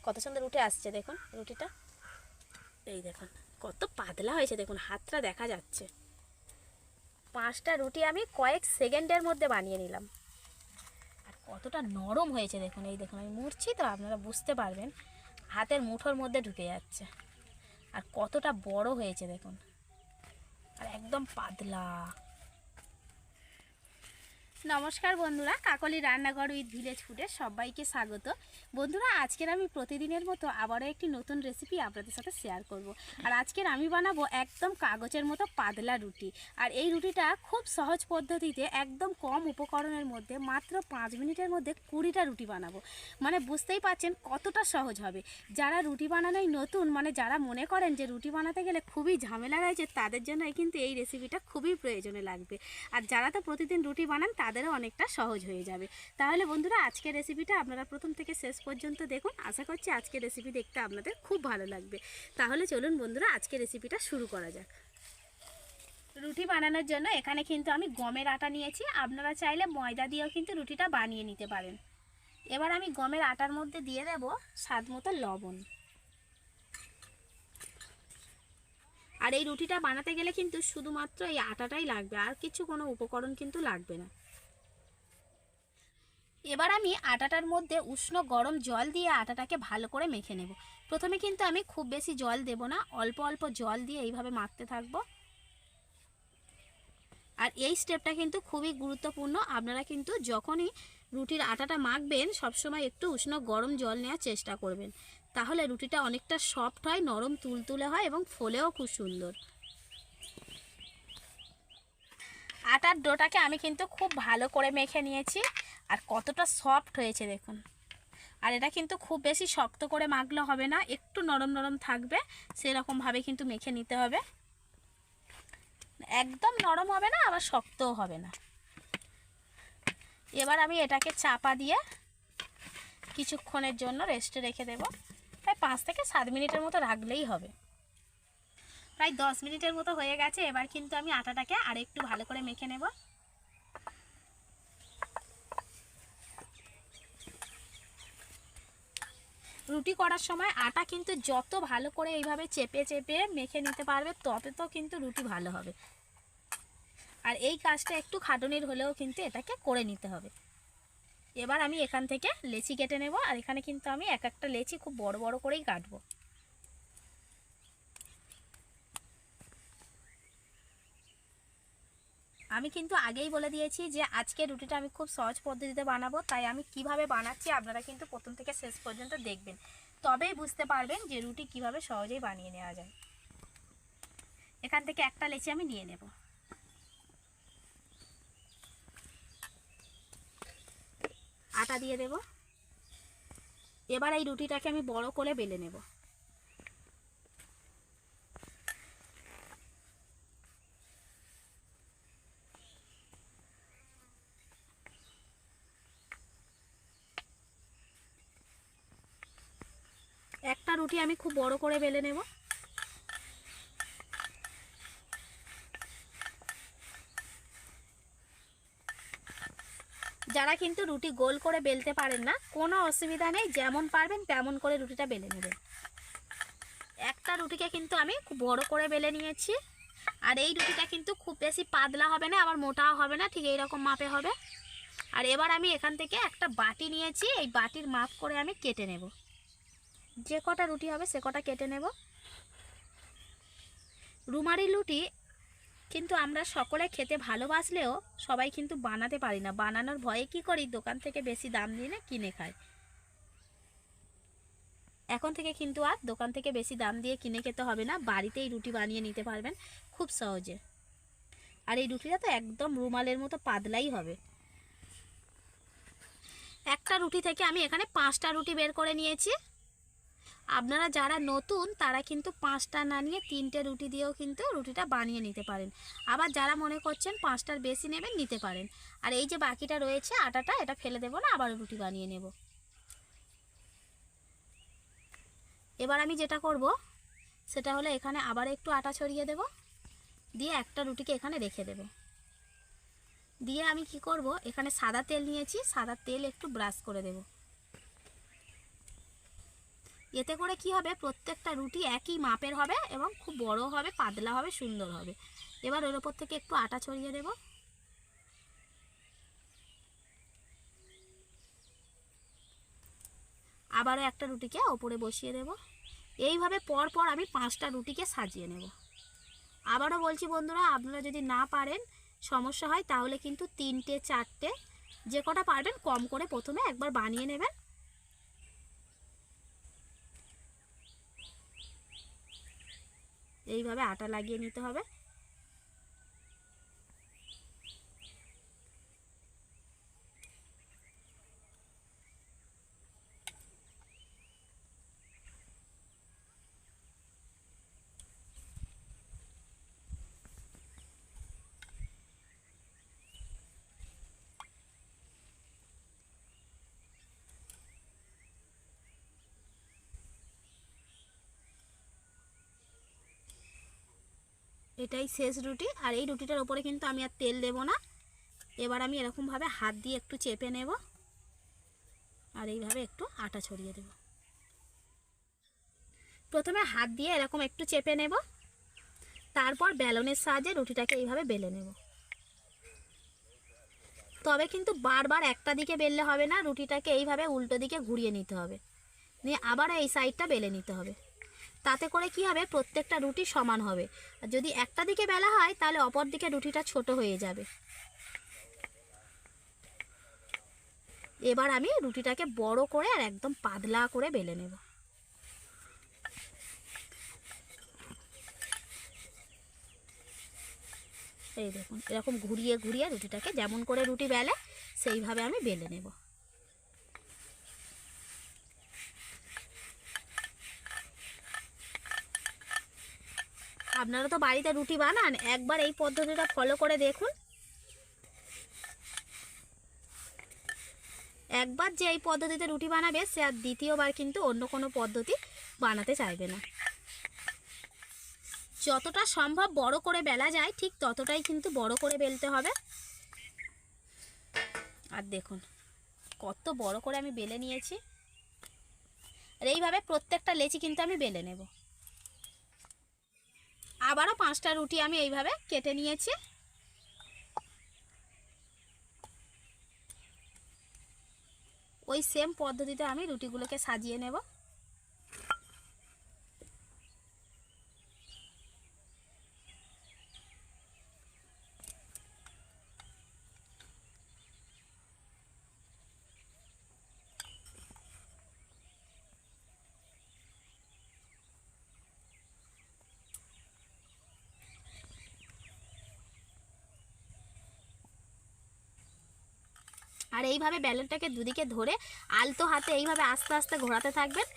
কত সুন্দর উঠে আসছে দেখুন রুটিটা। এই দেখুন কত পাতলা হয়েছে, দেখুন হাতটা দেখা যাচ্ছে। 5টা রুটি আমি কয়েক সেকেন্ডের মধ্যে বানিয়ে নিলাম। আর কতটা নরম হয়েছে দেখুন। এই দেখুন আমি মুড়ছি তো আপনারা বুঝতে পারবেন, হাতের মুঠোর মধ্যে ঢুকে যাচ্ছে। আর কতটা বড় হয়েছে দেখুন, আর একদম পাতলা। নমস্কার বন্ধুরা, কাকলি রান্নাঘর উইথ ভিলেজ ফুডে সবাইকে স্বাগত। বন্ধুরা, আজকের আমি প্রতিদিনের মতো আবারও একটি নতুন রেসিপি আপনাদের সাথে শেয়ার করব। আর আজকের আমি বানাবো একদম কাগজের মতো পাতলা রুটি। আর এই রুটিটা খুব সহজ পদ্ধতিতে একদম কম উপকরণের মধ্যে মাত্র 5 মিনিটের মধ্যে 20টা রুটি বানাবো। মানে বুঝতেই পারছেন কতটা সহজ হবে। যারা রুটি বানানোই নতুন, মানে যারা মনে করেন যে রুটি বানাতে গেলে খুবই ঝামেলা রয়েছে, তাদের জন্য কিন্তু এই রেসিপিটা খুবই প্রয়োজনে লাগবে। আর যারা তো প্রতিদিন রুটি বানান তাদেরও অনেকটা সহজ হয়ে যাবে। তাহলে বন্ধুরা, আজকের রেসিপিটা আপনারা প্রথম থেকে শেষ পর্যন্ত দেখুন। আশা করছি আজকের রেসিপি দেখতে আপনাদের খুব ভালো লাগবে। তাহলে চলুন বন্ধুরা, আজকের রেসিপিটা শুরু করা যাক। রুটি বানানোর জন্য এখানে কিন্তু আমি গমের আটা নিয়েছি। আপনারা চাইলে ময়দা দিয়েও কিন্তু রুটিটা বানিয়ে নিতে পারেন। এবার আমি গমের আটার মধ্যে দিয়ে দেব স্বাদ মতো লবণ। আর এই রুটিটা বানাতে গেলে কিন্তু শুধুমাত্র এই আটাটাই লাগবে, আর কিছু কোনো উপকরণ কিন্তু লাগবে না। এবার আমি আটাটার মধ্যে উষ্ণ গরম জল দিয়ে আটাটাকে ভালো করে মেখে নেব। প্রথমে কিন্তু আমি খুব বেশি জল দেব না, অল্প অল্প জল দিয়ে এইভাবে মাখতে থাকবো। আর এই স্টেপটা কিন্তু খুবই গুরুত্বপূর্ণ। আপনারা কিন্তু যখনই রুটির আটাটা মাখবেন সবসময় একটু উষ্ণ গরম জল নেওয়ার চেষ্টা করবেন, তাহলে রুটিটা অনেকটা সফট হয়, নরম তুলতুলে হয় এবং ফোলেও খুব সুন্দর। আটার ডোটাকে আমি কিন্তু খুব ভালো করে মেখে নিয়েছি। আর কতটা সফট হয়েছে দেখুন। আর এটা কিন্তু খুব বেশি শক্ত করে মাখলে হবে না, একটু নরম নরম থাকবে সেরকমভাবে কিন্তু মেখে নিতে হবে। একদম নরম হবে না, আবার শক্তও হবে না। এবার আমি এটাকে চাপা দিয়ে কিছুক্ষণের জন্য রেস্টে রেখে দেব। প্রায় 5 থেকে 7 মিনিটের মতো রাখলেই হবে। প্রায় 10 মিনিটের মতো হয়ে গেছে। এবার কিন্তু আমি আটাটাকে আর একটু ভালো করে মেখে নেব। রুটি করার সময় আটা কিন্তু যত ভালো করে এইভাবে চেপে চেপে মেখে নিতে পারবে তত তো কিন্তু রুটি ভালো হবে। আর এই কাজটা একটু খাটুনির হলেও কিন্তু এটাকে করে নিতে হবে। এবার আমি এখান থেকে লেচি কেটে নেব। আর এখানে কিন্তু আমি এক একটা লেচি খুব বড় বড় করেই কাটবো। আমি কিন্তু আগেই বলে দিয়েছি যে আজকে রুটিটা আমি খুব সহজ পদ্ধতিতে বানাবো, তাই আমি কিভাবে বানাচ্ছি আপনারা কিন্তু প্রথম থেকে শেষ পর্যন্ত দেখবেন, তবেই বুঝতে পারবেন যে রুটি কিভাবে সহজেই বানিয়ে নেওয়া যায়। এখান থেকে একটা লেচি আমি নিয়ে নেব। আটা দিয়ে দেব। এবার এই রুটিটাকে আমি বড় করে বেলে নেব। একটা রুটি আমি খুব বড় করে বেলে নেব। যারা কিন্তু রুটি গোল করে বেলতে পারেন না, কোনো অসুবিধা নেই, যেমন পারবেন তেমন করে রুটিটা বেলে নেবেন। একটা রুটিকে কিন্তু আমি খুব বড় করে বেলে নিয়েছি। আর এই রুটিটা কিন্তু খুব বেশি পাতলা হবে না, আবার মোটাও হবে না, ঠিক এইরকম মাপে হবে। আর এবার আমি এখান থেকে একটা বাটি নিয়েছি, এই বাটির মাপ করে আমি কেটে নেব। যে কটা রুটি হবে সে কটা কেটে নেব। রুমালি রুটি কিন্তু আমরা সকলে খেতে ভালোবাসলেও সবাই কিন্তু বানাতে পারি না। বানানোর ভয়ে কি করি, দোকান থেকে বেশি দাম দিয়ে কিনে খাই। এখন থেকে কিন্তু আর দোকান থেকে বেশি দাম দিয়ে কিনে খেতে হবে না, বাড়িতেই রুটি বানিয়ে নিতে পারবেন খুব সহজে। আর এই রুটিটা তো একদম রুমালের মতো পাতলাই হবে। একটা রুটি থেকে আমি এখানে 5টা রুটি বের করে নিয়েছি। আপনারা যারা নতুন তারা কিন্তু 5টা না নিয়ে 3টে রুটি দিয়েও কিন্তু রুটিটা বানিয়ে নিতে পারেন। আবার যারা মনে করছেন 5টার বেশি নেবেন নিতে পারেন। আর এই যে বাকিটা রয়েছে আটাটা, এটা ফেলে দেবো না, আবার রুটি বানিয়ে নেব। এবার আমি যেটা করব সেটা হলো এখানে আবার একটু আটা ছড়িয়ে দেব, দিয়ে একটা রুটিকে এখানে রেখে দেব। দিয়ে আমি কি করব, এখানে সাদা তেল নিয়েছি, সাদা তেল একটু ব্রাশ করে দেব। এতে করে কি হবে, প্রত্যেকটা রুটি একই মাপের হবে এবং খুব বড় হবে, পাতলা হবে, সুন্দর হবে। এবার ওর ওপর থেকে একটু আটা ছড়িয়ে দেব। আবারও একটা রুটিকে ওপরে বসিয়ে দেব। এইভাবে পর পর আমি 5টা রুটিকে সাজিয়ে নেব। আবারও বলছি বন্ধুরা, আপনারা যদি না পারেন, সমস্যা হয়, তাহলে কিন্তু 3টে 4টে যে কটা পারবেন কম করে প্রথমে একবার বানিয়ে নেবেন। এইভাবে আটা লাগিয়ে নিতে হবে। এটাই শেষ রুটি। আর এই রুটিটার ওপরে কিন্তু আমি আর তেল দেব না। এবার আমি এরকমভাবে হাত দিয়ে একটু চেপে নেব আর এইভাবে একটু আটা ছড়িয়ে দেব। প্রথমে হাত দিয়ে এরকম একটু চেপে নেব, তারপর বেলনের সাহায্যে রুটিটাকে এইভাবে বেলে নেব। তবে কিন্তু বারবার একটা দিকে বেললে হবে না, রুটিটাকে এইভাবে উল্টো দিকে ঘুরিয়ে নিতে হবে, নিয়ে আবার এই সাইডটা বেলে নিতে হবে। তাতে করে কি হবে, প্রত্যেকটা রুটি সমান হবে। আর যদি একটা দিকে বেলা হয় তাহলে অপর দিকে রুটিটা ছোট হয়ে যাবে। এবার আমি রুটিটাকে বড় করে আর একদম পাতলা করে বেলে নেব। এই দেখুন, এরকম ঘুরিয়ে ঘুরিয়ে রুটিটাকে যেমন করে রুটি বেলে সেইভাবে আমি বেলে নেব। আপনারা তো বাড়িতে রুটি বানান, একবার এই পদ্ধতিটা ফলো করে দেখুন। একবার যে এই পদ্ধতিতে রুটি বানাবে, সে আর দ্বিতীয়বার কিন্তু অন্য কোনো পদ্ধতি বানাতে চাইবে না। যতটা সম্ভব বড় করে বেলা যায় ঠিক ততটাই কিন্তু বড় করে বেলতে হবে। আর দেখুন কত বড় করে আমি বেলে নিয়েছি। আর এইভাবে প্রত্যেকটা লেচি কিন্তু আমি বেলে নেব। আবারও 5টা রুটি আমি এইভাবে কেটে নিয়েছি। ওই সেম পদ্ধতিতে আমি রুটিগুলোকে সাজিয়ে নেব। আর এইভাবে বেলনটাকে দুদিকে ধরে আলতো হাতে এইভাবে আস্তে আস্তে ঘোরাতে থাকবেন,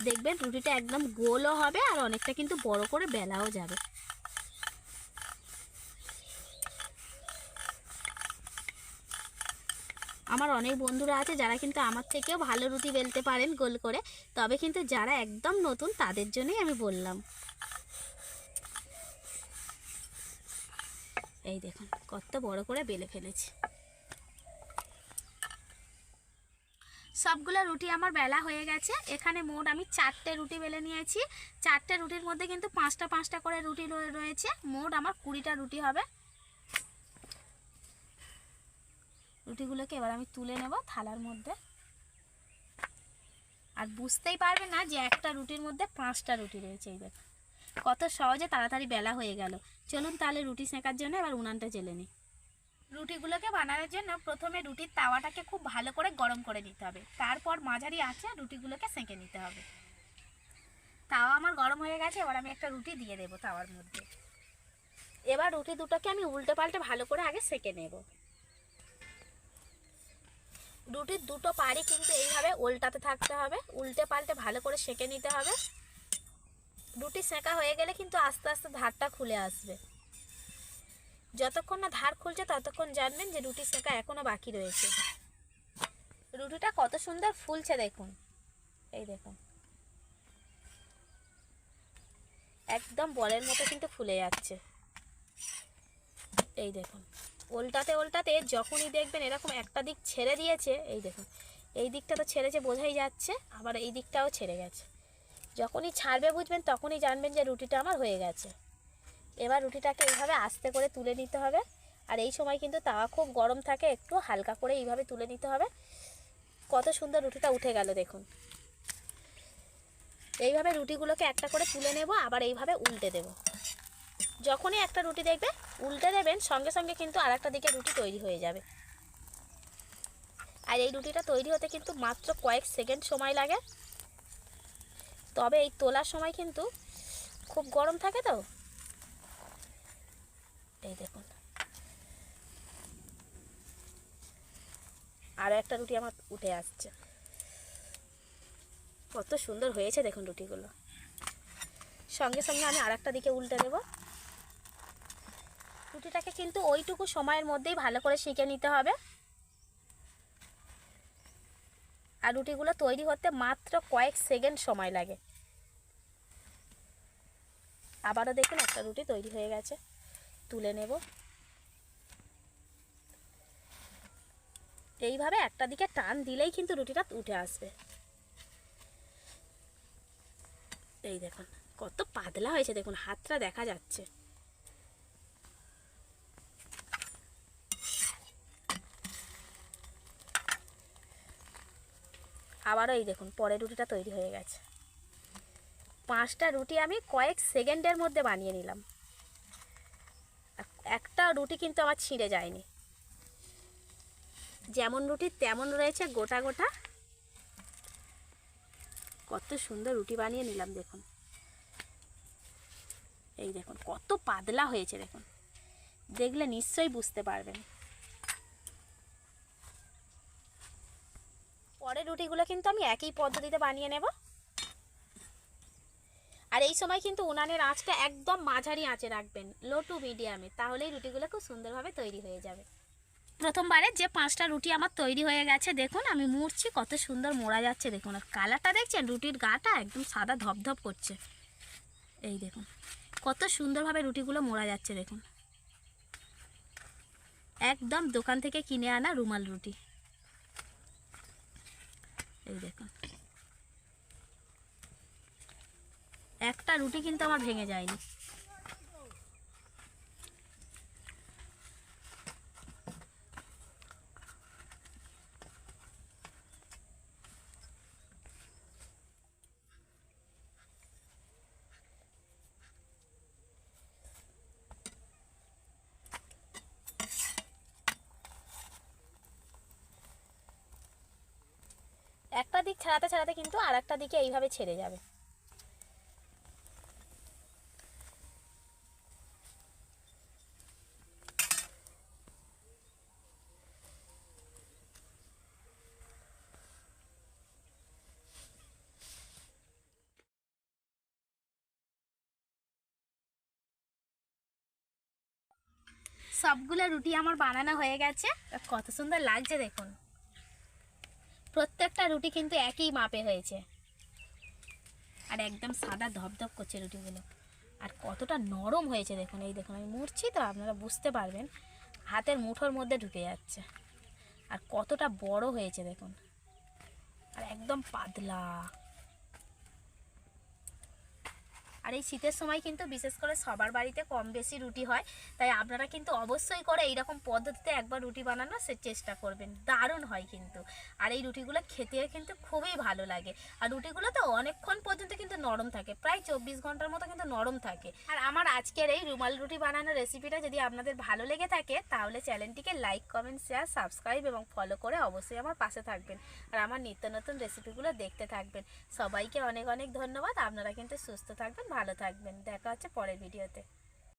দেখবেন রুটিটা একদম গোলও হবে আর অনেকটা কিন্তু বড় করে বেলাও যাবে। আমার অনেক বন্ধুরা আছে যারা কিন্তু আমার থেকেও ভালো রুটি বেলতে পারেন গোল করে, তবে কিন্তু যারা একদম নতুন তাদের জন্যই আমি বললাম। এই দেখুন কত বড় করে বেলে ফেলেছি। সবগুলো রুটি আমার বেলা হয়ে গেছে। এখানে মোট আমি 4টে রুটি বেলে নিয়েছি। 4টে রুটির মধ্যে কিন্তু 5টা 5টা করে রুটি রয়েছে। মোট আমার 20টা রুটি হবে। রুটিগুলোকে এবার আমি তুলে নেব থালার মধ্যে। আর বুঝতেই পারবে না যে একটা রুটির মধ্যে 5টা রুটি রয়েছে। এই দেখুন কত সহজে তাড়াতাড়ি বেলা হয়ে গেল। চলুন তাহলে রুটি সেঁকার জন্য এবার উনানটা জ্বেলে নিই। রুটিগুলোকে বানানোর জন্য প্রথমে রুটির তাওয়াটাকে খুব ভালো করে গরম করে নিতে হবে, তারপর মাঝারি আঁচে রুটিগুলোকে সেঁকে নিতে হবে। তাওয়া আমার গরম হয়ে গেছে, এবার আমি একটা রুটি দিয়ে দেবো তাওয়ার মধ্যে। এবার রুটি দুটোকে আমি উল্টে পাল্টে ভালো করে আগে সেঁকে নেব। রুটির দুটো পাড়ই কিন্তু এইভাবে উল্টাতে থাকতে হবে, উল্টে পাল্টে ভালো করে সেঁকে নিতে হবে। রুটি সেঁকা হয়ে গেলে কিন্তু আস্তে আস্তে ধারটা খুলে আসবে। যতক্ষণ না ধার খুলছে ততক্ষণ জানবেন যে রুটি সেঁকা এখনো বাকি রয়েছে। রুটিটা কত সুন্দর ফুলছে দেখুন। এই দেখুন একদম বলের মতো কিন্তু ফুলে যাচ্ছে। এই দেখুন উল্টাতে উল্টাতে যখনই দেখবেন এরকম একটা দিক ছেড়ে দিয়েছে, এই দেখুন এই দিকটা তো ছেড়েছে বোঝাই যাচ্ছে, আবার এই দিকটাও ছেড়ে গেছে। যখনই ছাড়বে বুঝবেন তখনই জানবেন যে রুটিটা আমার হয়ে গেছে। এবার রুটিটাকে এইভাবে আস্তে করে তুলে নিতে হবে। আর এই সময় কিন্তু তাওয়া খুব গরম থাকে, একটু হালকা করে এইভাবে তুলে নিতে হবে। কত সুন্দর রুটিটা উঠে গেল দেখুন। এইভাবে রুটিগুলোকে একটা করে তুলে নেব, আবার এইভাবে উল্টে দেব। যখনই একটা রুটি দেখবে উল্টে দেবেন, সঙ্গে সঙ্গে কিন্তু আর একটা দিকে রুটি তৈরি হয়ে যাবে। আর এই রুটিটা তৈরি হতে কিন্তু মাত্র কয়েক সেকেন্ড সময় লাগে। তবে এই তোলার সময় কিন্তু খুব গরম থাকে তো। এই দেখুন, আরও একটা রুটি আমার উঠে আসছে। কত সুন্দর হয়েছে দেখুন রুটিগুলো। সঙ্গে সঙ্গে আমি আর একটা দিকে উল্টে দেব। রুটিটাকে কিন্তু ওইটুকু সময়ের মধ্যেই ভালো করে সেঁকে নিতে হবে। আর রুটিগুলো তৈরি হতে মাত্র কয়েক সেকেন্ড সময় লাগে। আবারও দেখুন একটা রুটি তৈরি হয়ে গেছে, তুলে নেব। এইভাবে একটা দিকে টান দিলেই কিন্তু রুটিটা উঠে আসবে। এই দেখুন কত পাতলা হয়েছে, দেখুন হাতটা দেখা যাচ্ছে। আবারও এই দেখুন পরের রুটিটা তৈরি হয়ে গেছে। 5টা রুটি আমি কয়েক সেকেন্ডের মধ্যে বানিয়ে নিলাম। একটা রুটি কিন্তু আমার ছিঁড়ে যায়নি, যেমন রুটি তেমন রয়েছে গোটা গোটা। কত সুন্দর রুটি বানিয়ে নিলাম দেখুন। এই দেখুন কত পাতলা হয়েছে, দেখুন দেখলে নিশ্চয়ই বুঝতে পারবেন। পরের রুটিগুলো কিন্তু আমি একই পদ্ধতিতে বানিয়ে নেব। আর এই সময় কিন্তু উনানের আঁচটা একদম মাঝারি আঁচে রাখবেন, লো টু মিডিয়ামে, তাহলেই রুটিগুলো খুব সুন্দরভাবে তৈরি হয়ে যাবে। প্রথমবারে যে 5টা রুটি আমার তৈরি হয়ে গেছে, দেখুন আমি মুড়ছি, কত সুন্দর মোড়া যাচ্ছে দেখুন। আর কালারটা দেখছেন, রুটির গাটা একদম সাদা ধপধপ করছে। এই দেখুন কত সুন্দরভাবে রুটিগুলো মোড়া যাচ্ছে দেখুন, একদম দোকান থেকে কিনে আনা রুমাল রুটি। এই দেখুন একটা রুটি কিন্তু আমার ভেঙে যায়নি। একটা দিক ছাড়াতে ছাড়াতে কিন্তু আর একটা দিকে এইভাবে ছেড়ে যাবে। সবগুলো রুটি আমার বানানো হয়ে গেছে। কত সুন্দর লাগছে দেখুন। প্রত্যেকটা রুটি কিন্তু একই মাপে হয়েছে, আর একদম সাদা ধপধপ করছে রুটিগুলো। আর কতটা নরম হয়েছে দেখুন। এই দেখুন আমি মুড়ছি তো, আপনারা বুঝতে পারবেন, হাতের মুঠোর মধ্যে ঢুকে যাচ্ছে। আর কতটা বড় হয়েছে দেখুন, আর একদম পাতলা। আর এই শীতের সময় কিন্তু বিশেষ করে সবার বাড়িতে কম বেশি রুটি হয়, তাই আপনারা কিন্তু অবশ্যই করে এইরকম পদ্ধতিতে একবার রুটি বানানোর চেষ্টা করবেন, দারুণ হয় কিন্তু। আর এই রুটিগুলো খেতে কিন্তু খুবই ভালো লাগে। আর রুটিগুলো তো অনেকক্ষণ পর্যন্ত কিন্তু নরম থাকে, প্রায় 24 ঘন্টার মতো কিন্তু নরম থাকে। আর আমার আজকের এই রুমাল রুটি বানানোর রেসিপিটা যদি আপনাদের ভালো লেগে থাকে, তাহলে চ্যানেলটিকে লাইক, কমেন্ট, শেয়ার, সাবস্ক্রাইব এবং ফলো করে অবশ্যই আমার পাশে থাকবেন। আর আমার নিত্য নতুন রেসিপিগুলো দেখতে থাকবেন। সবাইকে অনেক অনেক ধন্যবাদ। আপনারা কিন্তু সুস্থ থাকবেন, ভালো থাকবেন। দেখা হচ্ছে পরের ভিডিওতে।